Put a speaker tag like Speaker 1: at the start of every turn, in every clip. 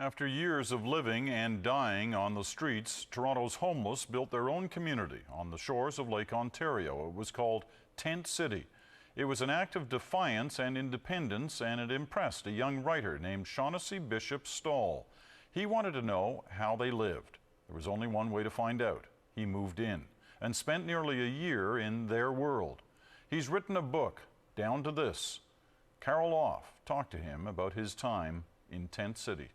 Speaker 1: After years of living and dying on the streets, Toronto's homeless built their own community on the shores of Lake Ontario. It was called Tent City. It was an act of defiance and independence, and it impressed a young writer named Shaughnessy Bishop Stall. He wanted to know how they lived. There was only one way to find out. He moved in and spent nearly a year in their world. He's written a book, Down to This. Carol Off talked to him about his time in Tent City.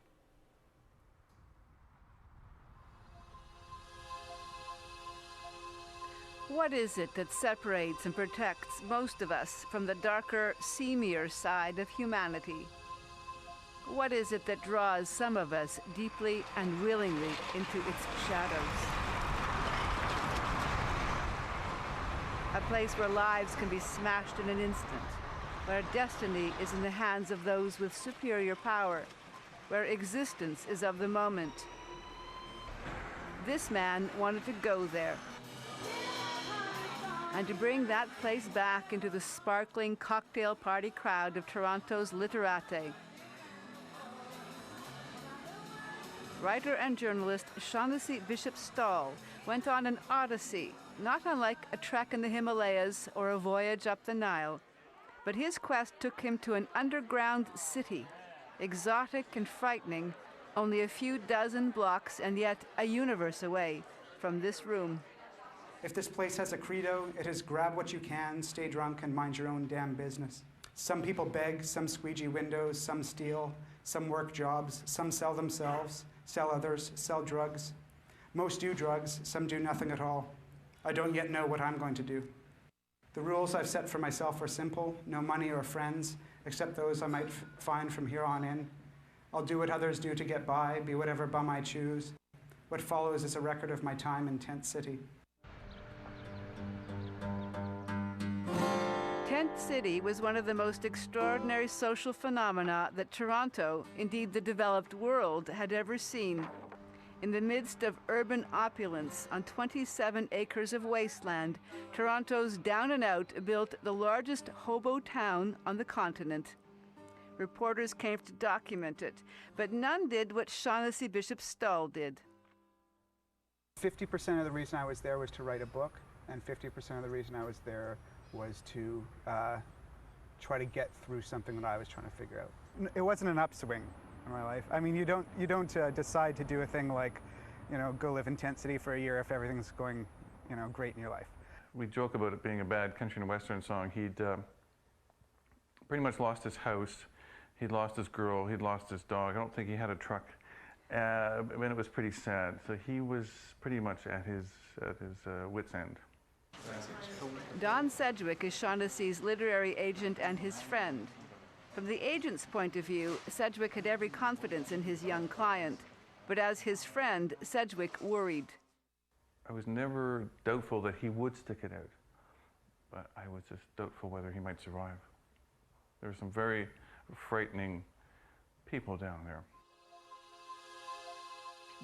Speaker 2: What is it that separates and protects most of us from the darker, seamier side of humanity? What is it that draws some of us deeply and willingly into its shadows? A place where lives can be smashed in an instant, where destiny is in the hands of those with superior power, where existence is of the moment. This man wanted to go there, and to bring that place back into the sparkling cocktail party crowd of Toronto's literati. Writer and journalist Shaughnessy Bishop Stall went on an odyssey, not unlike a trek in the Himalayas or a voyage up the Nile, but his quest took him to an underground city, exotic and frightening, only a few dozen blocks and yet a universe away from this room.
Speaker 3: If this place has a credo, it is grab what you can, stay drunk, and mind your own damn business. Some people beg, some squeegee windows, some steal, some work jobs, some sell themselves, sell others, sell drugs. Most do drugs, some do nothing at all. I don't yet know what I'm going to do. The rules I've set for myself are simple: no money or friends, except those I might find from here on in. I'll do what others do to get by, be whatever bum I choose. What follows is a record of my time in Tent City.
Speaker 2: Tent City was one of the most extraordinary social phenomena that Toronto, indeed the developed world, had ever seen. In the midst of urban opulence on 27 acres of wasteland, Toronto's Down and Out built the largest hobo town on the continent. Reporters came to document it, but none did what Shaughnessy Bishop Stall did.
Speaker 3: 50% of the reason I was there was to write a book, and 50% of the reason I was there was to try to get through something that I was trying to figure out. It wasn't an upswing in my life. I mean, you don't decide to do a thing like, go live in Tent City for a year if everything's going, great in your life.
Speaker 4: We joke about it being a bad country and western song. He'd pretty much lost his house, he'd lost his girl, he'd lost his dog. I don't think he had a truck. I mean, it was pretty sad. So he was pretty much at his wit's end.
Speaker 2: Don Sedgwick is Shaughnessy's literary agent and his friend. From the agent's point of view, Sedgwick had every confidence in his young client, but as his friend, Sedgwick worried.
Speaker 4: I was never doubtful that he would stick it out, but I was just doubtful whether he might survive. There were some very frightening people down there.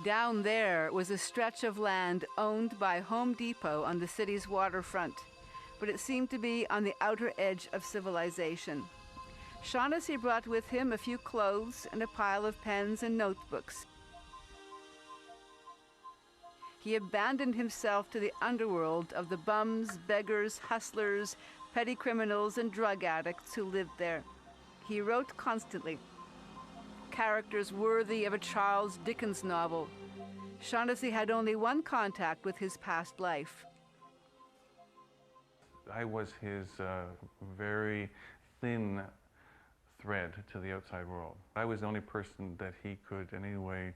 Speaker 2: Down there was a stretch of land owned by Home Depot on the city's waterfront, but it seemed to be on the outer edge of civilization. Shaughnessy brought with him a few clothes and a pile of pens and notebooks. He abandoned himself to the underworld of the bums, beggars, hustlers, petty criminals, and drug addicts who lived there. He wrote constantly, characters worthy of a Charles Dickens novel. Shaughnessy had only one contact with his past life.
Speaker 4: I was his very thin thread to the outside world. I was the only person that he could in any way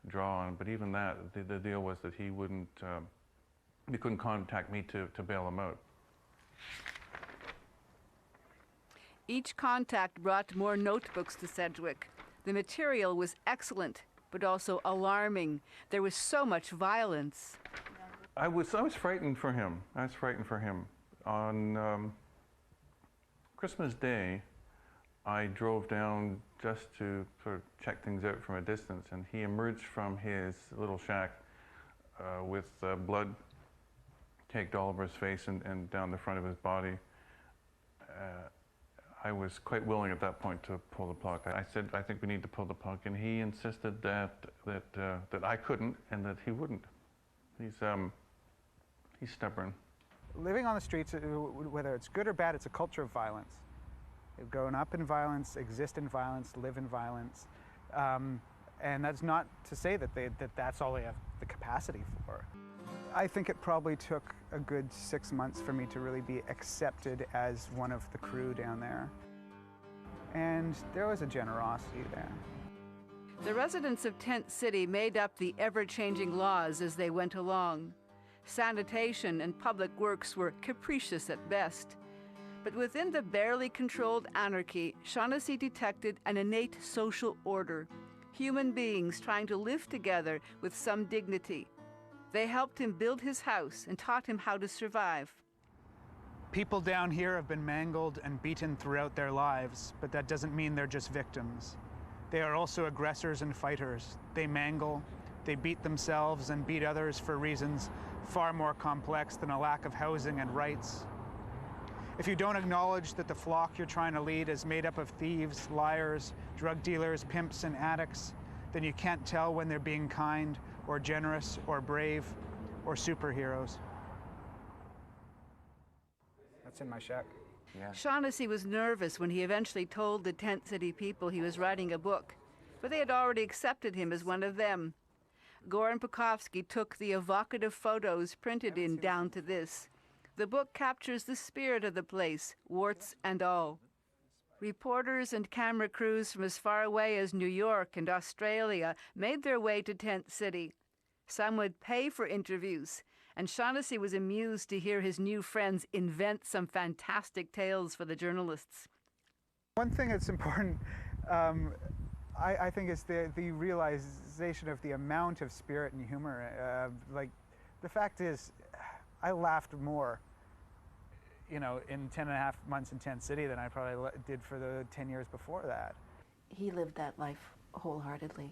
Speaker 4: draw on, but even that, the deal was that he couldn't contact me to bail him out.
Speaker 2: Each contact brought more notebooks to Sedgwick. The material was excellent, but also alarming. There was so much violence.
Speaker 4: I was frightened for him. I was frightened for him. On Christmas Day, I drove down just to sort of check things out from a distance, and he emerged from his little shack with blood caked all over his face and down the front of his body. I was quite willing at that point to pull the plug. I said, I think we need to pull the plug, and he insisted that I couldn't and that he wouldn't. He's stubborn.
Speaker 3: Living on the streets, whether it's good or bad, it's a culture of violence. You've grown up in violence, exist in violence, live in violence. And that's not to say that that's all they have the capacity for. I think it probably took a good 6 months for me to really be accepted as one of the crew down there. And there was a generosity there.
Speaker 2: The residents of Tent City made up the ever-changing laws as they went along. Sanitation and public works were capricious at best. But within the barely controlled anarchy, Shaughnessy detected an innate social order, human beings trying to live together with some dignity. They helped him build his house and taught him how to survive.
Speaker 3: People down here have been mangled and beaten throughout their lives, but that doesn't mean they're just victims. They are also aggressors and fighters. They mangle, they beat themselves and beat others for reasons far more complex than a lack of housing and rights. If you don't acknowledge that the flock you're trying to lead is made up of thieves, liars, drug dealers, pimps, and addicts, then you can't tell when they're being kind or generous or brave or superheroes. That's in my shack.
Speaker 4: Yeah.
Speaker 2: Shaughnessy was nervous when he eventually told the Tent City people he was writing a book, but they had already accepted him as one of them. Goran Pekovsky took the evocative photos printed in Down to This. The book captures the spirit of the place, warts and all. Reporters and camera crews from as far away as New York and Australia made their way to Tent City. Some would pay for interviews, and Shaughnessy was amused to hear his new friends invent some fantastic tales for the journalists.
Speaker 3: One thing that's important, I think, is the realization of the amount of spirit and humor. Like, the fact is, I laughed more, you know, in 10.5 months in Tent City than I probably did for the 10 years before that.
Speaker 5: He lived that life wholeheartedly.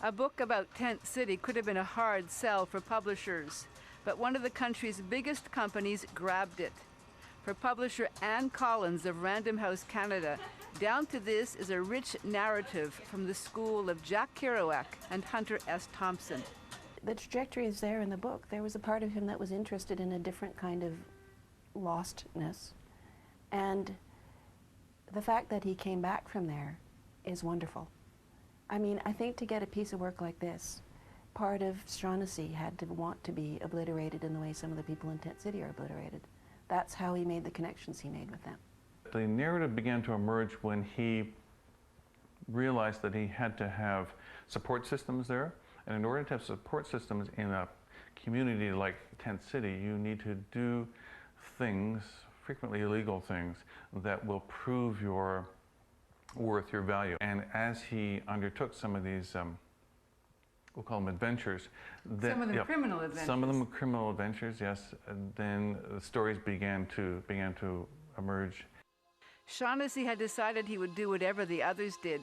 Speaker 2: A book about Tent City could have been a hard sell for publishers, but one of the country's biggest companies grabbed it. For publisher Anne Collins of Random House Canada, Down to This is a rich narrative from the school of Jack Kerouac and Hunter S. Thompson.
Speaker 5: The trajectory is there in the book. There was a part of him that was interested in a different kind of lostness. And the fact that he came back from there is wonderful. I mean, I think to get a piece of work like this, part of Shaughnessy had to want to be obliterated in the way some of the people in Tent City are obliterated. That's how he made the connections he made with them.
Speaker 4: The narrative began to emerge when he realized that he had to have support systems there. And in order to have support systems in a community like Tent City, you need to do things, frequently illegal things, that will prove your worth, your value. And as he undertook some of these, we'll call them adventures.
Speaker 2: Some of them criminal adventures.
Speaker 4: Some of them criminal adventures, yes. And then the stories began to emerge.
Speaker 2: Shaughnessy had decided he would do whatever the others did.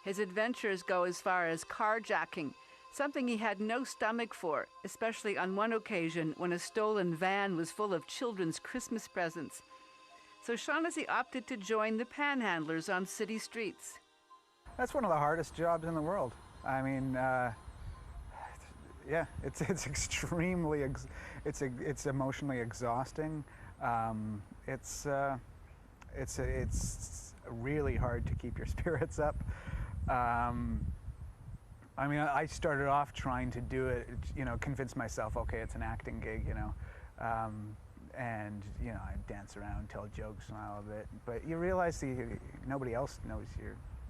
Speaker 2: His adventures go as far as carjacking, something he had no stomach for, especially on one occasion when a stolen van was full of children's Christmas presents. So Shaughnessy opted to join the panhandlers on city streets.
Speaker 3: That's one of the hardest jobs in the world. I mean, yeah, it's extremely, it's emotionally exhausting. It's really hard to keep your spirits up. I mean, I started off trying to do it, you know, convince myself, okay, it's an acting gig, you know. And, you know, I dance around, tell jokes and all of it. But you realize nobody else knows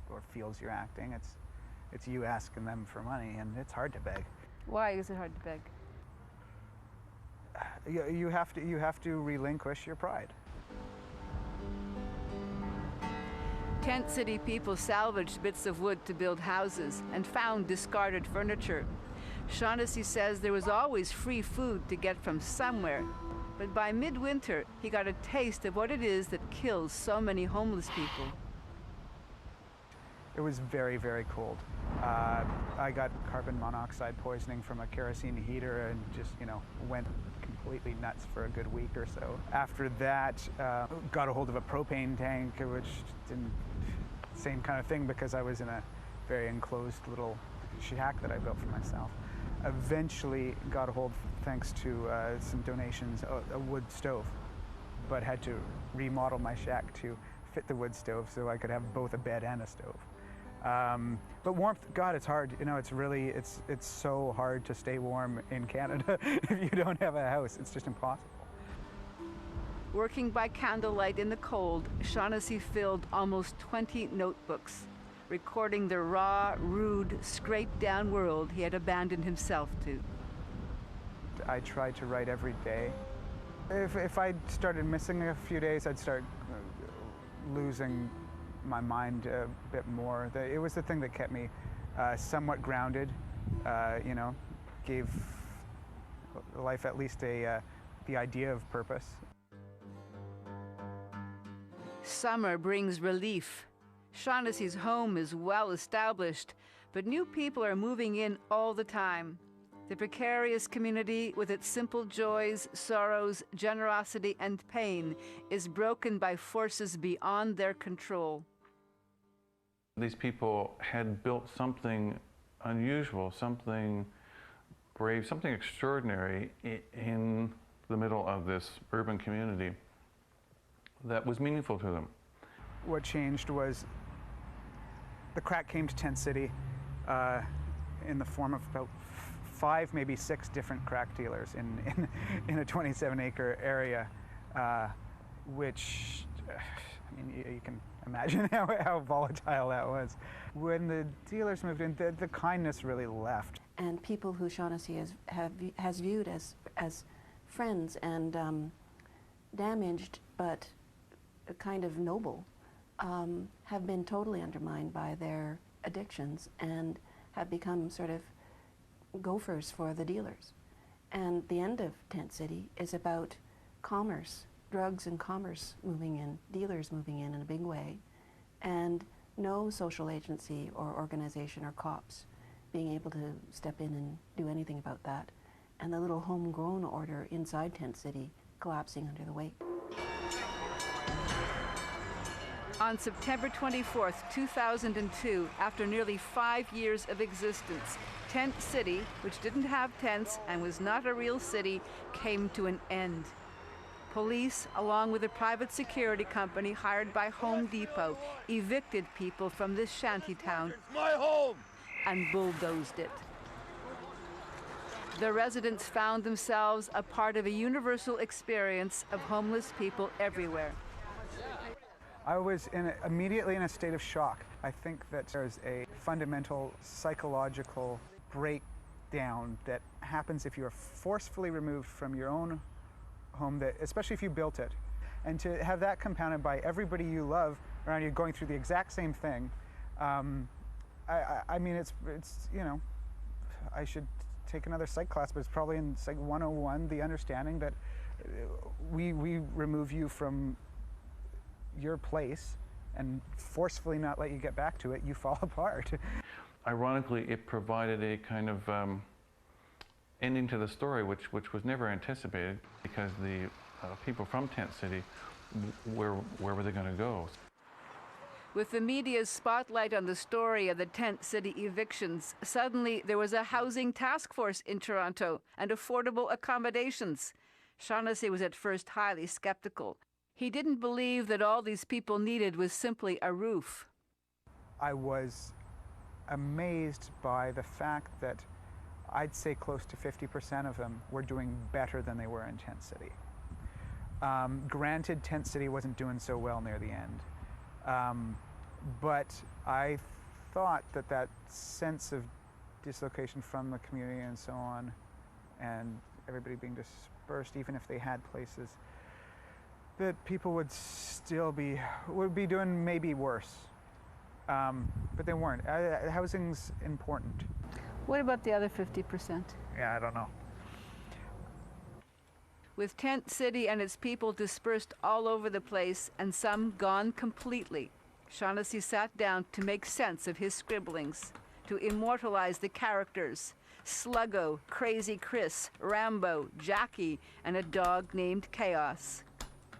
Speaker 3: or feels you're acting. It's you asking them for money, and it's hard to beg.
Speaker 2: Why is it hard to beg?
Speaker 3: You have to relinquish your pride.
Speaker 2: Tent City people salvaged bits of wood to build houses and found discarded furniture. Shaughnessy says there was always free food to get from somewhere, but by midwinter, he got a taste of what it is that kills so many homeless people.
Speaker 3: It was very, very cold. I got carbon monoxide poisoning from a kerosene heater and just, went completely nuts for a good week or so. After that, got a hold of a propane tank, which didn't, same kind of thing because I was in a very enclosed little shack that I built for myself. Eventually got a hold, thanks to some donations, a wood stove, but had to remodel my shack to fit the wood stove so I could have both a bed and a stove. But warmth, God, it's hard. It's so hard to stay warm in Canada if you don't have a house. It's just impossible.
Speaker 2: Working by candlelight in the cold, Shaughnessy filled almost 20 notebooks, recording the raw, rude, scraped-down world he had abandoned himself to.
Speaker 3: I tried to write every day. If I started missing a few days, I'd start losing my mind a bit more. It was the thing that kept me somewhat grounded, gave life at least the idea of purpose.
Speaker 2: Summer brings relief. Shaughnessy's home is well established, but new people are moving in all the time. The precarious community, with its simple joys, sorrows, generosity, and pain, is broken by forces beyond their control.
Speaker 4: These people had built something unusual, something brave, something extraordinary in the middle of this urban community that was meaningful to them.
Speaker 3: What changed was the crack came to Tent City in the form of about 5, maybe 6 different crack dealers in a 27-acre area, which, you can imagine how volatile that was. When the dealers moved in, the kindness really left.
Speaker 5: And people who Shaughnessy has viewed as friends and damaged but kind of noble have been totally undermined by their addictions and have become sort of gophers for the dealers. And the end of Tent City is about commerce, drugs and commerce moving in, dealers moving in a big way, and no social agency or organization or cops being able to step in and do anything about that. And the little homegrown order inside Tent City collapsing under the weight.
Speaker 2: On September 24th, 2002, after nearly 5 years of existence, Tent City, which didn't have tents and was not a real city, came to an end. Police, along with a private security company hired by Home Depot, evicted people from this shantytown.
Speaker 6: It's my home!
Speaker 2: And bulldozed it. The residents found themselves a part of a universal experience of homeless people everywhere.
Speaker 3: I was immediately in a state of shock. I think that there's a fundamental psychological breakdown that happens if you are forcefully removed from your own home, especially if you built it. And to have that compounded by everybody you love around you going through the exact same thing, I mean, it's I should take another psych class, but it's probably in Psych 101, the understanding that we remove you from your place and forcefully not let you get back to it, you fall apart.
Speaker 4: Ironically, it provided a kind of ending to the story which was never anticipated, because the people from Tent City, where were they going to go?
Speaker 2: With the media's spotlight on the story of the Tent City evictions, suddenly there was a housing task force in Toronto and affordable accommodations. Shaughnessy was at first highly skeptical. He didn't believe that all these people needed was simply a roof.
Speaker 3: I was amazed by the fact that I'd say close to 50% of them were doing better than they were in Tent City. Granted, Tent City wasn't doing so well near the end. But I thought that sense of dislocation from the community and so on, and everybody being dispersed, even if they had places, that people would be doing maybe worse. But they weren't. Housing's important.
Speaker 2: What about the other 50%?
Speaker 3: Yeah, I don't know.
Speaker 2: With Tent City and its people dispersed all over the place and some gone completely, Shaughnessy sat down to make sense of his scribblings, to immortalize the characters, Sluggo, Crazy Chris, Rambo, Jackie, and a dog named Chaos,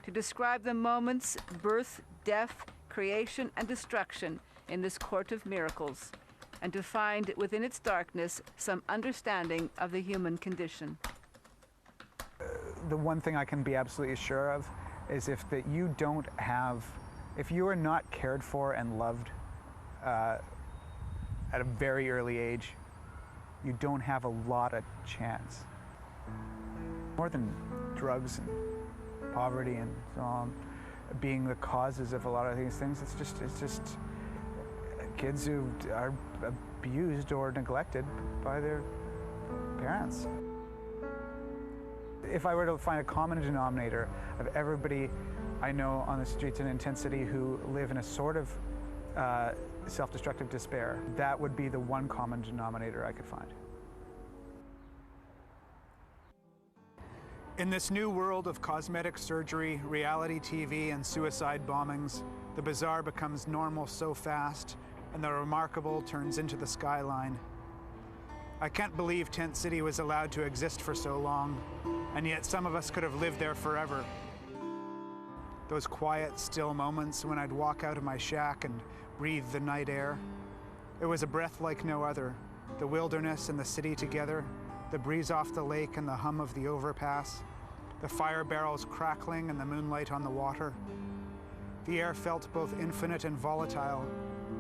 Speaker 2: to describe the moments, birth, death, creation, and destruction in this court of miracles, and to find within its darkness some understanding of the human condition.
Speaker 6: The one thing I can be absolutely sure of is if you are not cared for and loved at a very early age, you don't have a lot of chance. More than drugs and poverty and so on being the causes of a lot of these things, it's just kids who are abused or neglected by their parents. If I were to find a common denominator of everybody I know on the streets in Tent City who live in a sort of self-destructive despair, that would be the one common denominator I could find. In this new world of cosmetic surgery, reality TV, and suicide bombings, the bizarre becomes normal so fast, and the remarkable turns into the skyline. I can't believe Tent City was allowed to exist for so long, and yet some of us could have lived there forever. Those quiet, still moments when I'd walk out of my shack and breathe the night air. It was a breath like no other. The wilderness and the city together, the breeze off the lake and the hum of the overpass, the fire barrels crackling and the moonlight on the water. The air felt both infinite and volatile,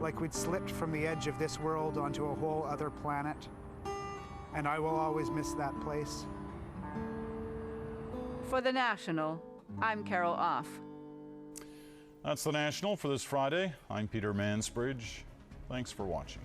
Speaker 6: like we'd slipped from the edge of this world onto a whole other planet. And I will always miss that place.
Speaker 2: For The National, I'm Carol Off.
Speaker 1: That's The National for this Friday. I'm Peter Mansbridge. Thanks for watching.